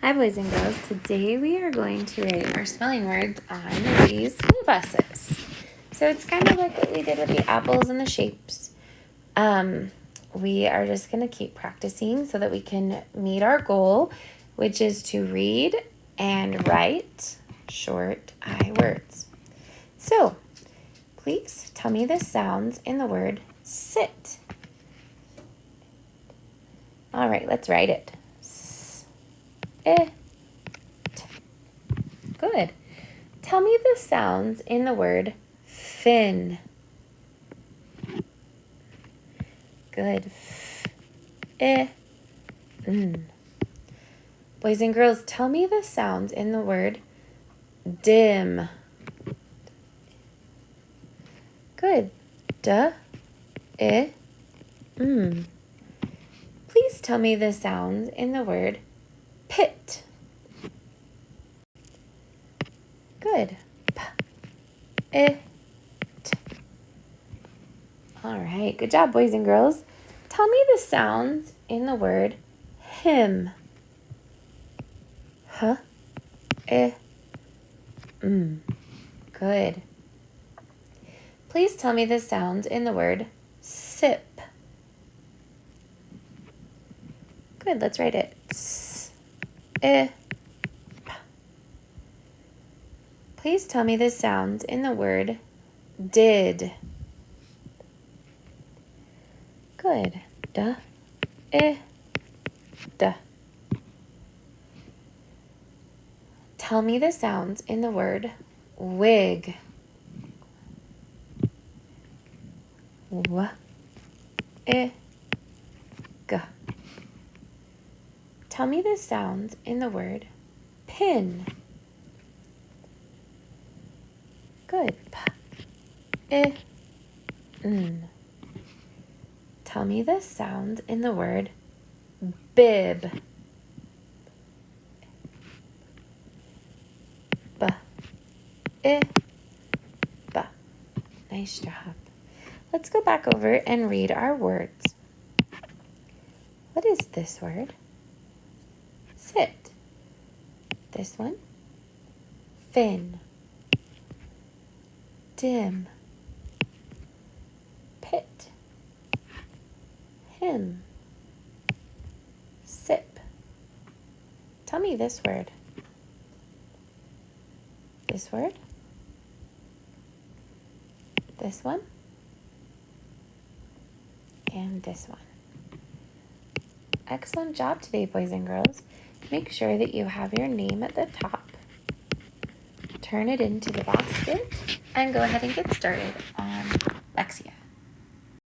Hi boys and girls, today we are going to write our spelling words on these school buses. So it's kind of like what we did with the apples and the shapes. We are just going to keep practicing so that we can meet our goal, which is to read and write short I words. So please tell me the sounds in the word sit. All right, let's write it. It. Good. Tell me the sounds in the word fin. Good. Boys and girls, tell me the sounds in the word dim. Good. Please tell me the sounds in the word pit. Good. P, t. All right. Good job, boys and girls. Tell me the sounds in the word him. H, Good. Please tell me the sounds in the word sip. Good. Let's write it. S, p. Please tell me the sounds in the word did. Good. D. Tell me the sounds in the word wig. W, g. Tell me the sounds in the word pin. Good. P, n. Tell me the sounds in the word bib. B, b. Nice job. Let's go back over and read our words. What is this word? Sit. This one? Fin. Dim. Pit. Him. Sip. Tell me this word. This word? This one? And this one. Excellent job today, boys and girls. Make sure that you have your name at the top. Turn it into the basket and go ahead and get started on Lexia.